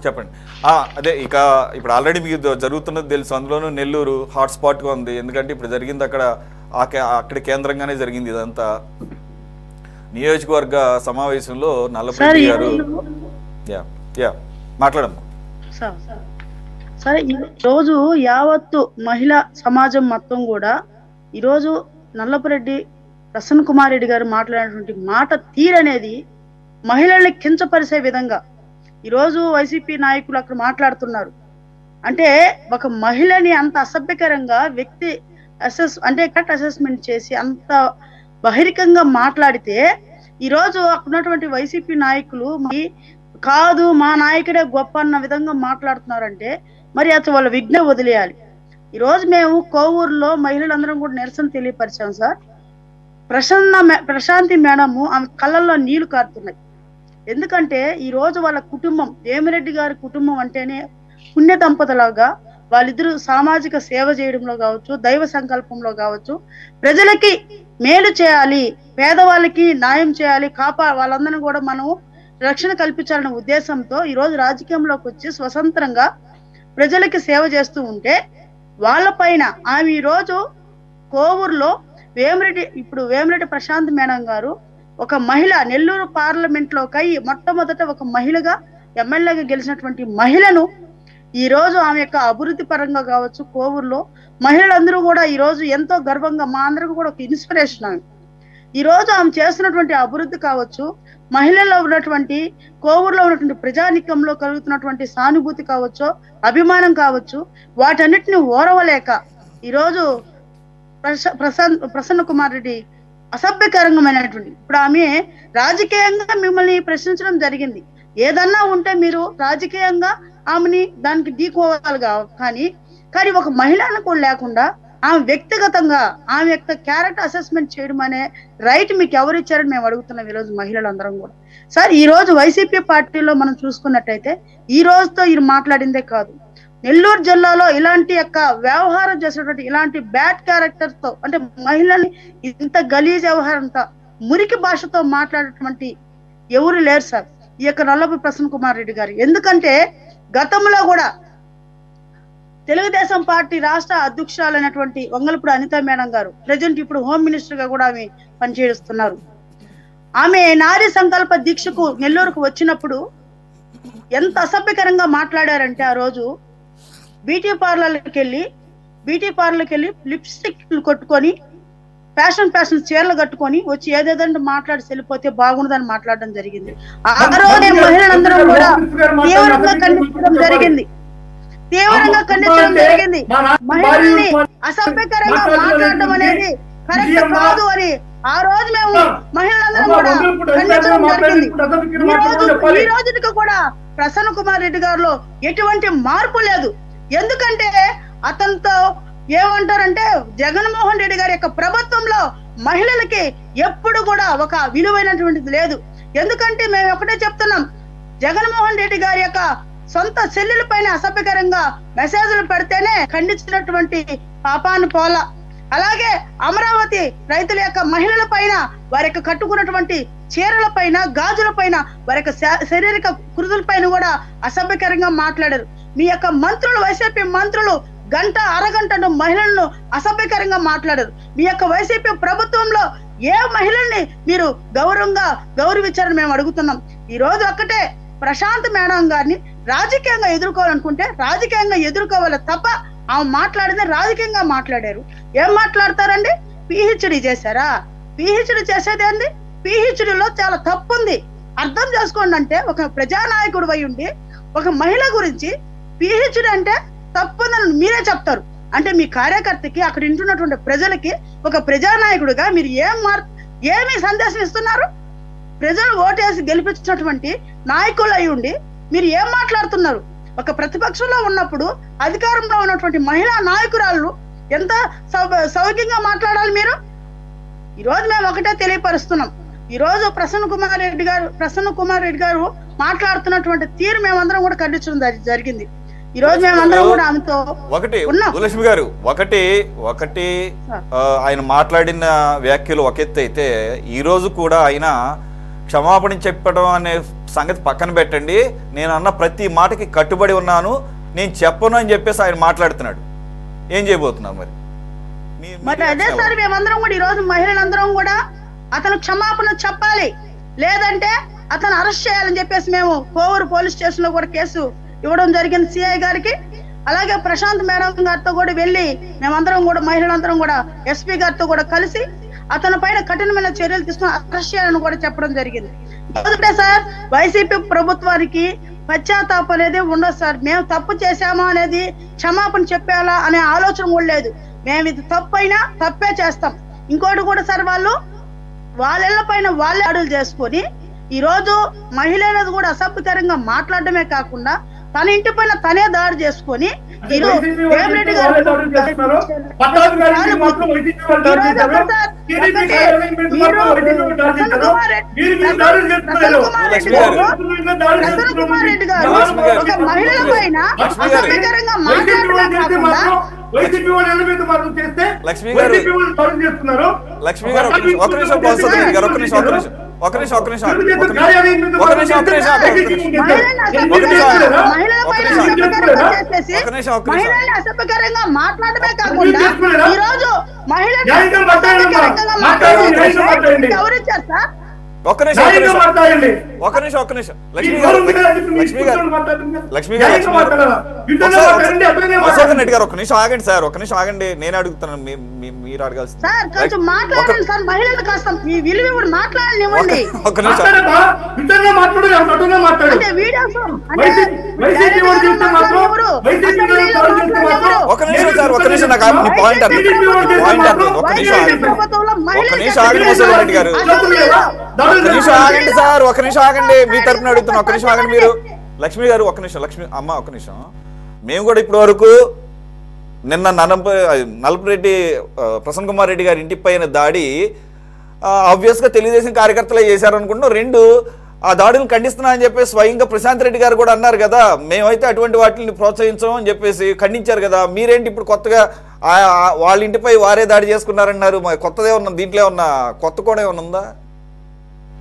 చెప్పండి. అదే ఇక ఇప్పుడు ఆల్రెడీ మీకు జరుగుతున్నది తెలుసు, అందులోనూ నెల్లూరు హాట్స్పాట్గా ఉంది. ఎందుకంటే ఇప్పుడు జరిగింది అక్కడ కేంద్రంగానే జరిగింది ఇదంతా. నియోజకవర్గ సమావేశంలో నల్లపరెడ్డి గారు మాట్లాడమ్మా. సరే, ఈరోజు యావత్తు మహిళా సమాజం మొత్తం కూడా ఈరోజు నల్లపరెడ్డి ప్రసన్న కుమార్ రెడ్డి గారు మాట్లాడినటువంటి మాట తీరనేది మహిళల్ని కించపరిచే విధంగా ఈరోజు వైసీపీ నాయకులు అక్కడ మాట్లాడుతున్నారు. అంటే ఒక మహిళని అంత అసభ్యకరంగా వ్యక్తి కరెక్ట్ అసెస్మెంట్ చేసి అంత బహిరంగంగా మాట్లాడితే ఈరోజు అక్కడ ఉన్నటువంటి వైసీపీ నాయకులు కాదు మా నాయకుడే గొప్ప అన్న విధంగా మాట్లాడుతున్నారంటే మరి అసలు వాళ్ళ విఘ్న వదిలేయాలి. ఈరోజు మేము కోవూరులో మహిళలందరం కూడా నిరసన తెలియపరిచాం సార్. ప్రశాంతి మేడము ఆమె కళ్ళల్లో నీళ్లు కారుతున్నాయి. ఎందుకంటే ఈ రోజు వాళ్ళ కుటుంబం, వేమిరెడ్డి గారి కుటుంబం అంటేనే పుణ్య దంపతులాగా వాళ్ళిద్దరూ సామాజిక సేవ చేయడంలో కావచ్చు, దైవ సంకల్పంలో కావచ్చు, ప్రజలకి మేలు చేయాలి, పేదవాళ్ళకి న్యాయం చేయాలి, వాళ్ళందరినీ కూడా మనం రక్షణ కల్పించాలనే ఉద్దేశంతో ఈరోజు రాజకీయంలోకి వచ్చి స్వతంత్రంగా ప్రజలకి సేవ చేస్తూ ఉంటే వాళ్ళపైన ఆమె ఈరోజు కోవూరులో వేమిరెడ్డి ప్రశాంత్ మేడం గారు ఒక మహిళ, నెల్లూరు పార్లమెంట్ లోకి మొట్టమొదట ఒక మహిళగా ఎమ్మెల్యేగా గెలిచినటువంటి మహిళను ఈరోజు ఆమె యొక్క అభివృద్ధి పరంగా కావచ్చు, కోవూరులో మహిళలందరూ కూడా ఈరోజు ఎంతో గర్వంగా, మా అందరికీ కూడా ఒక ఇన్స్పిరేషన్ ఆమె. ఈరోజు ఆమె చేస్తున్నటువంటి అభివృద్ధి కావచ్చు, మహిళల్లో ఉన్నటువంటి కోవూరులో ఉన్నటువంటి ప్రజానికంలో కలుగుతున్నటువంటి సానుభూతి కావచ్చు, అభిమానం కావచ్చు, వాటన్నిటిని ఓరవలేక ఈరోజు ప్రసన్న కుమార్ రెడ్డి అసభ్యకరంగమైనటువంటి ఇప్పుడు ఆమె రాజకీయంగా మిమ్మల్ని ప్రశ్నించడం జరిగింది. ఏదన్నా ఉంటే మీరు రాజకీయంగా ఆమెని దానికి ఢీకోవాలి కానీ ఒక మహిళను కూడా లేకుండా ఆమె వ్యక్తిగతంగా ఆమె యొక్క క్యారెక్టర్ అసెస్మెంట్ చేయడం అనే రైట్ మీకు ఎవరు ఇచ్చారని మేము అడుగుతున్నాం ఈరోజు మహిళలందరం కూడా. సార్, ఈ రోజు వైసీపీ పార్టీలో మనం చూసుకున్నట్టయితే ఈ రోజుతో ఇది మాట్లాడిందే కాదు, నెల్లూరు జిల్లాలో ఇలాంటి యొక్క వ్యవహారం చేసేటువంటి ఇలాంటి బ్యాడ్ క్యారెక్టర్ తో, అంటే మహిళల్ని ఇంత గలీజ్ వ్యవహారంతో మురికి భాషతో మాట్లాడేటువంటి ఎవరు లేరు సార్ ఈ యొక్క నల్లపరెడ్డి ప్రసన్న కుమార్ రెడ్డి గారు. ఎందుకంటే గతంలో కూడా తెలుగుదేశం పార్టీ రాష్ట్ర అధ్యక్షురాలైనటువంటి వంగలపూడి అనిత మేడం గారు ప్రజెంట్ ఇప్పుడు హోమ్ మినిస్టర్ గా కూడా ఆమె పనిచేస్తున్నారు. ఆమె నారీ సంకల్ప దీక్షకు నెల్లూరుకు వచ్చినప్పుడు ఎంత అసభ్యకరంగా మాట్లాడారంటే ఆ రోజు బ్యూటీ పార్లర్కి వెళ్ళి లిప్స్టిక్ కొట్టుకొని ఫ్యాషన్ చీరలు కట్టుకొని వచ్చి ఏదేదంటే మాట్లాడి వెళ్ళిపోతే బాగుండదని మాట్లాడడం జరిగింది. ఆ రోజు మహిళలందరూ కూడా తీవ్రంగా ఖండించడం జరిగింది. మహిళల్ని అసభ్యకరంగా మాట్లాడడం అనేది కరెక్ట్ కాదు అని ఆ రోజు మేము మహిళలందరం కూడా ఖండించడం జరిగింది. ఈ రోజుకి కూడా ప్రసన్న కుమార్ రెడ్డి గారిలో ఎటువంటి మార్పు లేదు. ఎందుకంటే అతనితో ఏమంటారంటే జగన్మోహన్ రెడ్డి గారి యొక్క ప్రభుత్వంలో మహిళలకి ఎప్పుడు కూడా ఒక విలువైనటువంటిది లేదు. ఎందుకంటే మేము ఒకటే చెప్తున్నాం, జగన్మోహన్ రెడ్డి గారి యొక్క సొంత చెల్లెల పైన అసభ్యకరంగా మెసేజ్లు పెడితేనే ఖండించినటువంటి పాపాను పోల. అలాగే అమరావతి రైతుల యొక్క మహిళల పైన, వారి యొక్క కట్టుకున్నటువంటి చీరల పైన, గాజుల పైన, వారి యొక్క శారీరక కురుదుల పైన కూడా అసభ్యకరంగా మాట్లాడారు. మీ యొక్క మంత్రులు, వైసీపీ మంత్రులు అరగంట మహిళలను అసభ్యకరంగా మాట్లాడారు. మీ యొక్క వైసీపీ ప్రభుత్వంలో ఏ మహిళల్ని మీరు గౌరవించారని మేము అడుగుతున్నాం. ఈ రోజు ఒక్కటే, ప్రశాంత్ మేడం గారిని రాజకీయంగా ఎదుర్కోవాలనుకుంటే రాజకీయంగా ఎదుర్కోవాలి తప్ప ఆమె మాట్లాడింది రాజకీయంగా మాట్లాడారు. ఏం మాట్లాడతారండి? పిహెచ్డి చేశారా? పిహెచ్డి చేసేదేంది? పిహెచ్డిలో చాలా తప్పు ఉంది, అర్థం చేసుకోండి. అంటే ఒక ప్రజానాయకుడు అయి ఉండి ఒక మహిళ గురించి పిహెచ్డి అంటే తప్పుందని మీరే చెప్తారు. అంటే మీ కార్యకర్తకి, అక్కడ ఇంటున్నటువంటి ప్రజలకి ఒక ప్రజానాయకుడిగా మీరు ఏమి సందేశం ఇస్తున్నారు? ప్రజలు ఓటేసి గెలిపించినటువంటి నాయకులు అయి ఉండి మీరు ఏం మాట్లాడుతున్నారు? ఒక ప్రతిపక్షంలో ఉన్నప్పుడు అధికారంలో ఉన్నటువంటి మహిళా నాయకురాళ్ళు ఎంత సౌఖ్యంగా మాట్లాడాలి మీరు? ఈరోజు మేము ఒకటే తెలియపరుస్తున్నాం, ఈరోజు ప్రసన్న కుమార్ రెడ్డి గారు మాట్లాడుతున్నటువంటి తీరు మేమందరం కూడా ఖండించడం జరిగింది. ఈ రోజు మేమందరం కూడా ఆమెతో భూలక్ష్మి గారు ఒకటి ఆయన మాట్లాడిన వ్యాఖ్యలు ఒక ఎత్తు అయితే, ఈ రోజు కూడా ఆయన క్షమాపణ చెప్పడం అనే సంగతి పక్కన పెట్టండి, నేను అన్న ప్రతి మాటకి కట్టుబడి ఉన్నాను, నేను చెప్పను అని చెప్పేసి ఆయన మాట్లాడుతున్నాడు. ఏం చేయబోతున్నారు మరి? మరి అదే సార్, మేమందరం కూడా ఈ రోజు మహిళలందరం కూడా అతను క్షమాపణ చెప్పాలి, లేదంటే అతను అరెస్ట్ చేయాలని చెప్పేసి మేము కోవూరు పోలీస్ స్టేషన్ లో కూడా కేసు ఇవ్వడం జరిగింది సిఐ గారికి. అలాగే ప్రశాంత్ మేడం గారితో కూడా వెళ్ళి మేమందరం కూడా మహిళలందరం కూడా ఎస్పీ గారితో కూడా కలిసి అతని పైన కఠినమైన చర్యలు తీసుకుని అరెస్ట్ చేయాలని కూడా చెప్పడం జరిగింది. మొదటే సార్, వైసీపీ ప్రభుత్వానికి పశ్చాత్తాపం అనేది ఉండదు సార్. మేము తప్పు చేశామా అనేది క్షమాపణ చెప్పేలా అనే ఆలోచన కూడా లేదు. మేము ఇది తప్పైనా తప్పే చేస్తాం. ఇంకోటి కూడా సార్, వాళ్ళ పైన వాళ్ళే దాడులు చేసుకొని ఈ రోజు మహిళలది కూడా అసభ్యకరంగా మాట్లాడడమే కాకుండా తన ఇంటి పైన తనే దాడి చేసుకొని వేమిరెడ్డి గారు ఒక మహిళల పైన అసభ్యకరంగా మాట్లాడడమే కాకుండా లక్ష్మి గారు మహిళల్ని అసభ్యకరంగా మాట్లాడమే కాకుండా ఈ రోజు మహిళలు ఎవరిచ్చారు సార్? ఒక్క నిమిషం లక్ష్మి గారు మధుసూదన్ రెడ్డి గారు ఒక్క నిమిషం ఆగండి సార్, ఒక్క నిమిషం ఆగండి. నేను అడుగుతున్నాను, మీరు అడగాల్సింది. ఒక్క నిమిషం సార్, ఒక్క నిమిషం నాకు పాయింట్ అర్థం. ఒక్క నిమిషం ఆగండి మధుసూదన్ రెడ్డి గారు, ఒక్క నిమిషం ఆగండి సార్, ఒక్క నిమిషం ఆగండి. మీ తరపున అడుగుతున్నా, ఒక్క నిమిషం ఆగండి మీరు. లక్ష్మి గారు ఒక్క నిమిషం, లక్ష్మి అమ్మ ఒక్క నిమిషం. మేము కూడా ఇప్పటి వరకు నిన్న నలుపురెడ్డి ప్రసన్న కుమార్ రెడ్డి గారి ఇంటి పైన దాడి ఆబ్వియస్గా తెలుగుదేశం కార్యకర్తలే చేశారు అనుకుంటున్నాం. రెండు, ఆ దాడులను ఖండిస్తున్నా అని చెప్పేసి స్వయంగా ప్రశాంత్ రెడ్డి గారు కూడా అన్నారు కదా, మేమైతే అటువంటి వాటిని ప్రోత్సహించడం అని చెప్పేసి ఖండించారు కదా. మీరేంటి ఇప్పుడు కొత్తగా వాళ్ళ ఇంటిపై వారే దాడి చేసుకున్నారన్నారు? కొత్తదే ఉన్న దీంట్లో ఏమన్నా కొత్త కూడా ఏమన్నా ఉందా?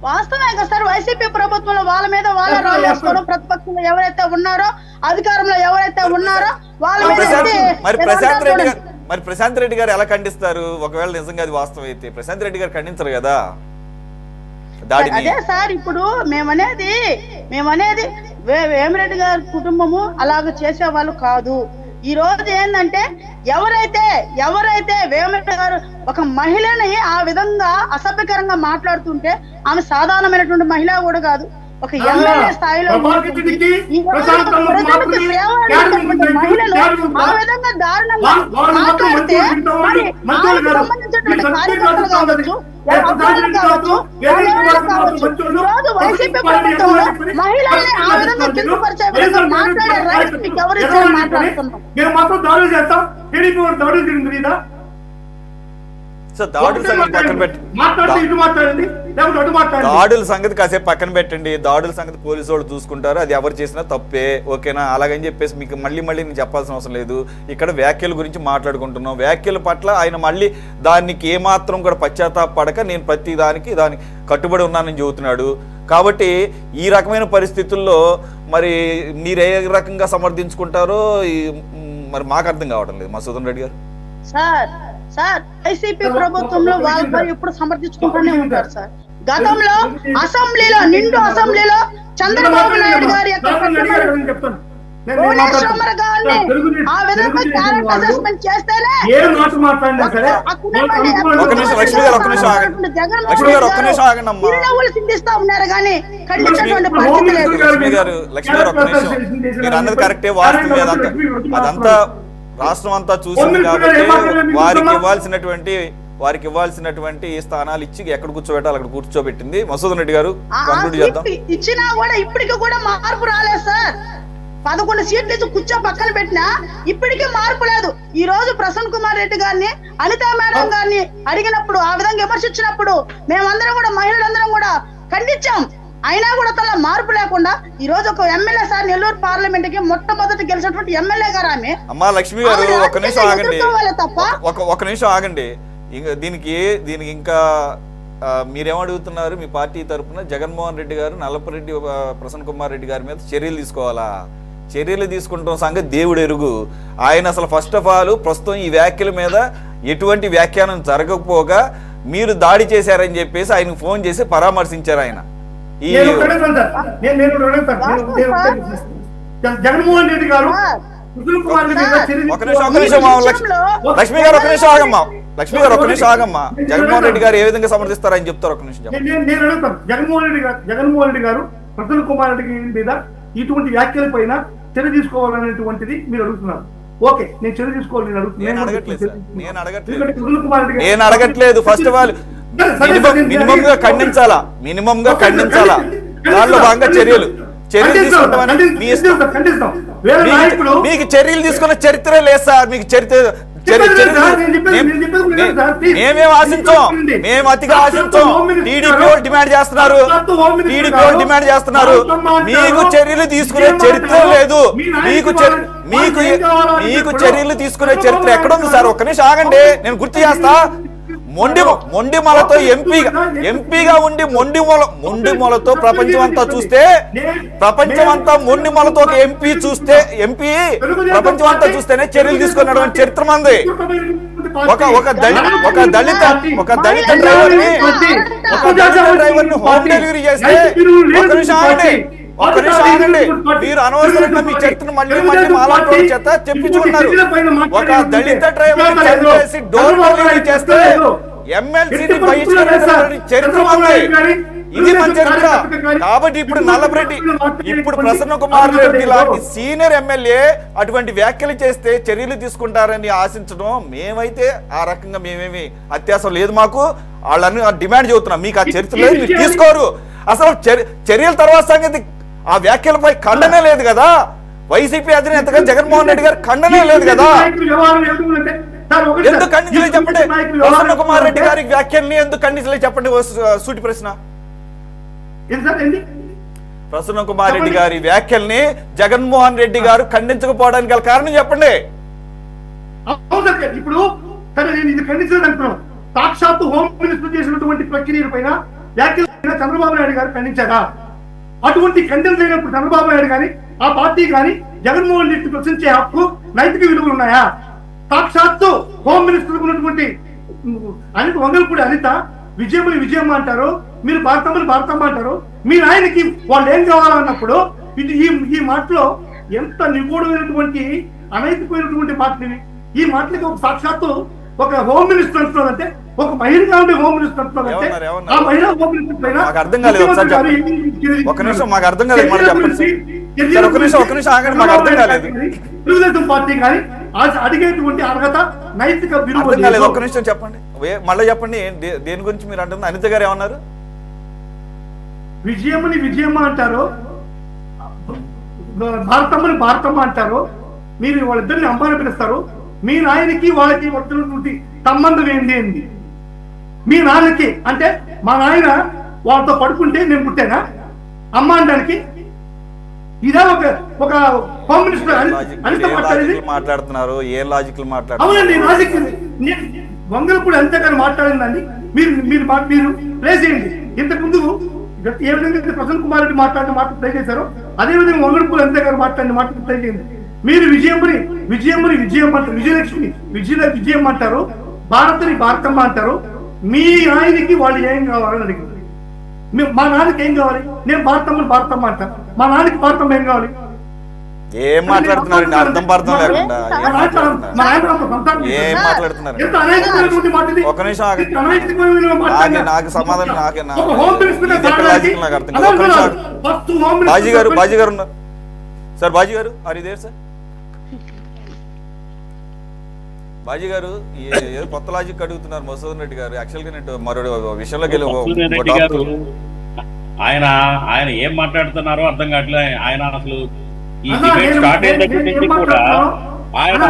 వాస్తవమే కదా సార్, వైసీపీ ప్రభుత్వంలో వాళ్ళ మీద వాళ్ళ రాళ్ళు వేసుకోవడం, ప్రతిపక్షంలో ఎవరైతే ఉన్నారో అధికారంలో ఎవరైతే ఉన్నారో వాళ్ళ మీద మరి ప్రశాంత్ రెడ్డి గారు ఎలా ఖండిస్తారు? ఒకవేళ నిజంగా అది వాస్తవం అయితే ప్రశాంత్ రెడ్డి గారు ఖండించరు కదా దాడిని. అదే సార్, ఇప్పుడు మేమనేది వేమిరెడ్డి గారి కుటుంబము అలాగ చేసే వాళ్ళు కాదు. ఈ రోజు ఏంటంటే ఎవరైతే వేమిరెడ్డి గారు ఒక మహిళని ఆ విధంగా అసభ్యకరంగా మాట్లాడుతుంటే ఆమె సాధారణమైనటువంటి మహిళ కూడా కాదు, ఒక ఎమ్మెల్యే స్థాయిలో మహిళలు ఆ విధంగా దారుణంగా మాట్లాడితే మరి సంబంధించినటువంటి కార్యకర్తలు కావచ్చు, వైసీపీ ప్రభుత్వంలో మహిళల్ని ఆ విధంగా కిందపరిచే విధంగా మాట్లాడే రైట్ మీకు ఎవరిచ్చారో మాట్లాడుతున్నాం. దాడుల సంగతి కాసేపు పక్కన పెట్టండి, దాడుల సంగతి పోలీసు వాళ్ళు చూసుకుంటారు, అది ఎవరు చేసినా తప్పే, ఓకేనా? అలాగని చెప్పేసి మీకు మళ్ళీ నేను చెప్పాల్సిన అవసరం లేదు. ఇక్కడ వ్యాఖ్యల గురించి మాట్లాడుకుంటున్నాం. వ్యాఖ్యల పట్ల ఆయన మళ్ళీ దానికి ఏమాత్రం కూడా పశ్చాత్తాపడక నేను ప్రతి దానికి కట్టుబడి ఉన్నానని చెబుతున్నాడు. కాబట్టి ఈ రకమైన పరిస్థితుల్లో మరి మీరు ఏ రకంగా సమర్థించుకుంటారో మరి మాకు అర్థం కావడం లేదు. మధుసూదన్ రెడ్డి గారు సార్, వైసీపీ ప్రభుత్వంలో వాళ్ళపై ఎప్పుడు సమర్థించుకుంటూనే ఉంటారు సార్. గతంలో అసెంబ్లీలో నిండు అసెంబ్లీలో చంద్రబాబు నాయుడు గారి యొక్క భువనేశ్వర్ గారిని ఆ విధంగా క్యారెక్టర్ అసెస్మెంట్ చేస్తేనే చిందిస్తా ఉన్నారు కానీ ఖండించేటువంటి పరిస్థితి లేదు. అదంతా రాష్ట్రం అంతా చూసింది కాబట్టి వారికి ఇవ్వాల్సినటువంటి స్థానాలు ఇచ్చి ఎక్కడ కూర్చోబెట్టాలి అక్కడ కూర్చోబెట్టింది. మధుసూదన్ రెడ్డి గారు ఇచ్చినా కూడా ఇప్పటికీ కూడా మార్పు రాలేదు సార్. 11 సీట్లు ఇచ్చి కూర్చో పక్కన పెట్టినా ఇప్పటికీ మార్పు లేదు. ఈ రోజు ప్రసన్న కుమార్ రెడ్డి గారిని, అనితా మేడం గారిని అడిగినప్పుడు, ఆ విధంగా విమర్శించినప్పుడు మేమందరం కూడా మహిళలందరం కూడా ఖండించాం. అయినా కూడా తన మార్పు లేకుండా ఈ రోజు ఒక ఎమ్మెల్యే సార్, నెల్లూరు పార్లమెంట్ కి మొట్టమొదటి గెలిచినటువంటి ఎమ్మెల్యే గారు ఆమె. అమ్మా లక్ష్మి గారు ఒక నిమిషం ఆగండి, దీనికి ఇంకా మీరేమడుగుతున్నారు మీ పార్టీ తరఫున? జగన్మోహన్ రెడ్డి గారు నల్లపరెడ్డి ప్రసన్న కుమార్ రెడ్డి గారి మీద చర్యలు తీసుకోవాలా? చర్యలు తీసుకుంటాం సంగతి దేవుడు ఎరుగు. ఆయన అసలు ఫస్ట్ ఆఫ్ ఆల్ ప్రస్తుతం ఈ వ్యాఖ్యల మీద ఎటువంటి వ్యాఖ్యానం జరగకపోగా మీరు దాడి చేశారని చెప్పేసి ఆయనకు ఫోన్ చేసి పరామర్శించారు. ఆయన జగన్మోహన్ రెడ్డి గారు లక్ష్మి గారు ఒక నిమిషం ఆగమ్మా. లక్ష్మి గారు ఒక నిమిషం ఆగమ్మా. జగన్మోహన్ రెడ్డి గారు ఏ విధంగా సమర్థిస్తారు ఆయన చెప్తారు. ఒక నిమిషం నేను అడుగుతాను. జగన్మోహన్ రెడ్డి గారు ప్రసన్న కుమార్ రెడ్డి మీద ఇటువంటి వ్యాఖ్యల పైన చర్య తీసుకోవాలనేటువంటిది మీరు అడుగుతున్నారు. ఓకే, నేను చర్య తీసుకోవాలి. నేను అడగట్లేదు. ఫస్ట్ ఆఫ్ ఆల్ మినిమం గా ఖండించాలా, మినిమం గా ఖండించాలా. దానిలో భాగంగా చర్యలు తీసుకుంటామని మీకు చర్యలు తీసుకున్న చరిత్ర లేదు సార్. మీకు చరిత్ర మేమేం ఆశించాం, మేము అతిగా ఆశించాం. టీడీపీ డిమాండ్ చేస్తున్నారు, డిమాండ్ చేస్తున్నారు. మీకు చర్యలు తీసుకునే చరిత్ర లేదు. మీకు చర్యలు తీసుకునే చరిత్ర ఎక్కడుంది సార్? ఒక్క నిమిషం ఆగండి, నేను గుర్తు చేస్తా. మొండిమలతో ఎంపీగా ఉండి మొండిమలతో ప్రపంచమంతా చూస్తే, ప్రపంచమంతా మొండిమలతో ఒక ఎంపీ ప్రపంచమంతా చూస్తేనే చర్యలు తీసుకున్నటువంటి చరిత్ర మంది. ఒక దళిత డ్రైవర్ ని హోమ్ డెలివరీ చేస్తే ఒక్క నిమిషం ఆగండి. మీరు అనవసరంగా మీ చరిత్రను మళ్ళీ మాలాంటి చేత చెప్పించుకున్నారు. ఒక దళిత డ్రైవర్ చేసి డోర్ డెలివరీ చేస్తే ఎమ్మెల్సీని బహిష్కరించాలని చరిత్ర ఉంది. ఇది మన చరిత్ర. కాబట్టి ఇప్పుడు నల్లపరెడ్డి, ఇప్పుడు ప్రసన్న కుమార్ రెడ్డి లాంటి సీనియర్ ఎమ్మెల్యే అటువంటి వ్యాఖ్యలు చేస్తే చర్యలు తీసుకుంటారని ఆశించడం, మేమైతే ఆ రకంగా మేమేమి అత్యాసం లేదు. మాకు వాళ్ళని డిమాండ్ చెబుతున్నాం. మీకు ఆ చరిత్ర లేదు, మీరు తీసుకోరు. అసలు చర్యల తర్వాత సంగతి ఆ వ్యాఖ్యలపై ఖండనే లేదు కదా. వైసీపీ అధినేతగా జగన్మోహన్ రెడ్డి గారు ఖండనే లేదు కదా. ఎందుకు ఖండించలేదు చెప్పండి? ప్రసన్న కుమార్ రెడ్డి గారి వ్యాఖ్యల్ని ఎందుకు ఖండించలేదు చెప్పండి? సూటి ప్రశ్న. ప్రసన్న కుమార్ రెడ్డి గారి వ్యాఖ్యల్ని జగన్మోహన్ రెడ్డి గారు ఖండించకపోవడానికి గల కారణం చెప్పండి. ఇప్పుడు సరే, నేను ఇది ఖండించాలంటున్నాను. సాక్షాత్తు హోమ్ మినిస్టర్ చేసినటువంటి ప్రక్రియ పైన వ్యాఖ్యలు చంద్రబాబు నాయుడు గారు ఖండించారా? అటువంటి ఖండన లేనప్పుడు చంద్రబాబు నాయుడు కానీ ఆ పార్టీ కానీ జగన్మోహన్ రెడ్డి ప్రశ్నించే హక్కు, నైతిక విలువలు ఉన్నాయా? సాక్షాత్తు హోమ్ మినిస్టర్ ఉన్నటువంటి వంగలపూడి అనిత విజయమ్మ అంటారు, మీరు భారతమ్మ అంటారు. మీరు ఆయనకి వాళ్ళు ఏం కావాలన్నప్పుడు ఈ మాటలో ఎంత నిగూఢమైనటువంటి అనైతికమైనటువంటి మాటలు. ఈ మాటలకి ఒక సాక్షాత్తు ఒక హోమ్ మినిస్టర్ అంటున్నారంటే, ఒక మహిళగా ఉండే హోమ్ మినిస్టర్ అంటున్నారంటే, ఆ మహిళా హోమ్ మినిస్టర్ పైన తెలుగుదేశం పార్టీ కానీ అడిగేటువంటి అర్హత, నైతిక విలువ. ఒక్క నిమిషం చెప్పండి, మళ్ళీ చెప్పండి. దేని గురించి మీరు అంటున్నారు? అనిత గారు ఏమన్నారు? విజయమ్మ అంటారు, భారతమ్మ అంటారు. మీరు వాళ్ళిద్దరిని అమ్మాని పిలుస్తారు. మీ నాయనకి వాళ్ళకి వస్తున్నటువంటి సంబంధం ఏంది? మీ నాన్నకి అంటే మా నాయన వాళ్ళతో పడుకుంటే నేను పుట్టానా అమ్మ అనడానికి? ఇదే ఒక హోమ్ మినిస్టర్ మాట్లాడుతున్నారు. ఏ లాజిక్ మాట్లాడుతున్నారు? అవునండి, లాజిక్. వంగలపూడి అంతేగాని మాట్లాడిందండి. మీరు ప్లే చేయండి. ఇంతకుముందు ఏ విధంగా ప్రసన్న కుమార్ రెడ్డి మాట్లాడిన మాట ప్లే చేశారో అదే విధంగా వంగలపూడి అంతేగాని మాట్లాడిన మాట ప్లే చేయండి. మీరు విజయమ్మ అంటారు, విజయలక్ష్మి విజయమ్మ అంటారు, భారతమ్మ అంటారు. మీ ఆయనకి వాళ్ళు ఏం కావాలని అడిగింది. మా నాన్నకి ఏం కావాలి? నేను భారతమ్మ అంటాను. మా నాన్నకి భారతమ్మ ఏం కావాలి? ఏం మాట్లాడుతున్నారు? అర్థం పర్థం లేకుండా ఏం మాట్లాడుతున్నారు? ఒక నిమిషం నాకు సమాధానం బాజీ గారు ఉన్నారు సార్. బాజీ గారు ఆర్ ఇదే సార్? బాజీ గారు ఏదో కొత్త లాజిక్ అడుగుతున్నారు మసూదన్ రెడ్డి గారు. యాక్చువల్గా నేను మరో విషయంలోకి వెళ్ళి ఆయన ఏం మాట్లాడుతున్నారో అర్థం కావట్లేదు. ఆయన అసలు ఈ డిబేట్ స్టార్ట్ అయిన దగ్గర నుంచి కూడా ఆయన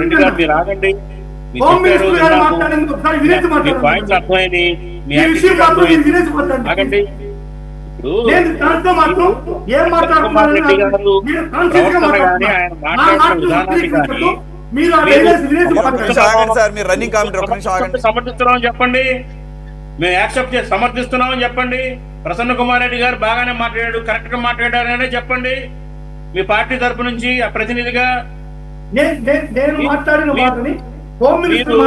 రెడ్డి గారు మీరు ఆగండి, మీ పాయింట్స్ అర్థమైంది, మీ ఆగండి. ప్రవక్తలు కానీ ఆయన మాట్లాడిన విధానాన్ని కానీ మీరు ఆ డైలాగ్స్ వినేసి మాట్లాడండి. ఆగండి సార్, మీరు రన్నింగ్ కామెంటరీ ఒక్క నిమిషం ఆగండి. సమర్థిస్తున్నామని చెప్పండి, మేము యాక్సెప్ట్ చేసి సమర్థిస్తున్నామని చెప్పండి. ప్రసన్న కుమార్ రెడ్డి గారు బాగానే మాట్లాడాడు, కరెక్ట్ గా మాట్లాడారనే చెప్పండి మీ పార్టీ తరపు నుంచి ఆ ప్రతినిధిగా. నేను మాట్లాడిన మాటని హోమ్ మినిస్టర్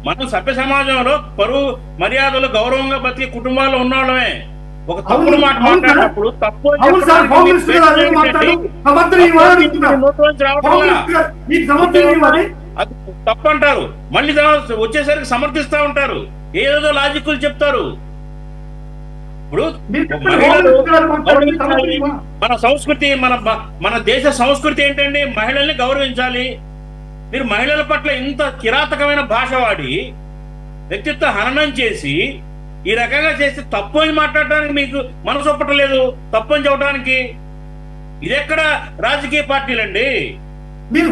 మనం సభ్య సమాజంలో పరువు మర్యాదలు గౌరవంగా బతికే కుటుంబాల్లో ఉన్నవాళ్ళమే. ఒక తప్పుడు మాట మాట్లాడినప్పుడు తప్పు తప్పు అంటారు, మళ్ళీ వచ్చేసరికి సమర్థిస్తా ఉంటారు, ఏదో లాజిక్లు చెప్తారు. ఇప్పుడు మన సంస్కృతి మన దేశ సంస్కృతి ఏంటండి? మహిళల్ని గౌరవించాలి. మీరు మహిళల పట్ల ఇంత కిరాతకమైన భాష వాడి వ్యక్తిత్వ హననం చేసి ఈ రకంగా చేస్తే తప్పు అని మాట్లాడడానికి మీకు మనసు ఒప్పటలేదు, తప్పు అని చెప్పడానికి. ఇదెక్కడ రాజకీయ పార్టీలండి? మీరు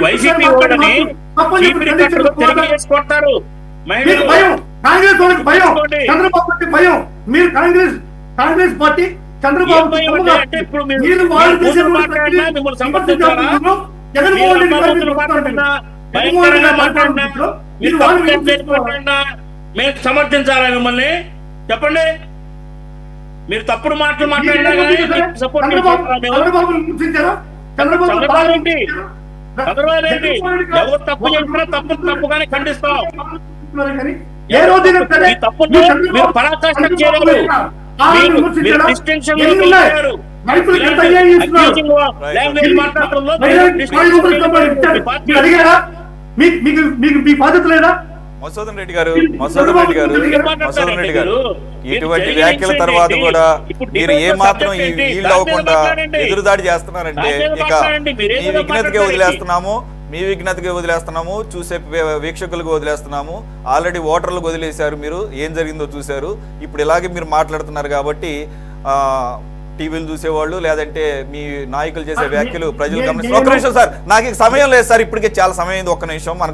వైసీపీ కొడతారు. కాంగ్రెస్ వాళ్ళకి భయం, చంద్రబాబు అంటే భయం. మీరు కాంగ్రెస్ పార్టీ చంద్రబాబు జగన్మోహన్ మేము సమర్థించాలా మిమ్మల్ని? చెప్పండి. మీరు తప్పుడు మాటలు మాట్లాడినా చంద్రబాబు ఏంటి? ఎవరు తప్పు చేసినా తప్పుగానే ఖండిస్తాం. ఏ రోజైనా మీరు పరాకాష్ఠ చేయలేదు, మీ బాధ్యత లేదా? మధుసూదన్ రెడ్డి గారు ఇటువంటి వ్యాఖ్యల తర్వాత కూడా మీరు ఏ మాత్రం వీళ్ళు అవ్వకుండా ఎదురుదాడి చేస్తున్నారంటే ఇక మీ విజ్ఞతకి వదిలేస్తున్నాము, చూసే వీక్షకులకు వదిలేస్తున్నాము. ఆల్రెడీ ఓటర్లకు వదిలేశారు, మీరు ఏం జరిగిందో చూశారు. ఇప్పుడు ఇలాగే మీరు మాట్లాడుతున్నారు కాబట్టి టీవీలు చూసేవాళ్ళు లేదంటే మీ నాయకులు చేసే వ్యాఖ్యలు ప్రజలు గమనిస్తారు. ఒక్క నిమిషం సార్, నాకు సమయం లేదు సార్, ఇప్పటికే చాలా సమయం అయింది. ఒక్క నిమిషం.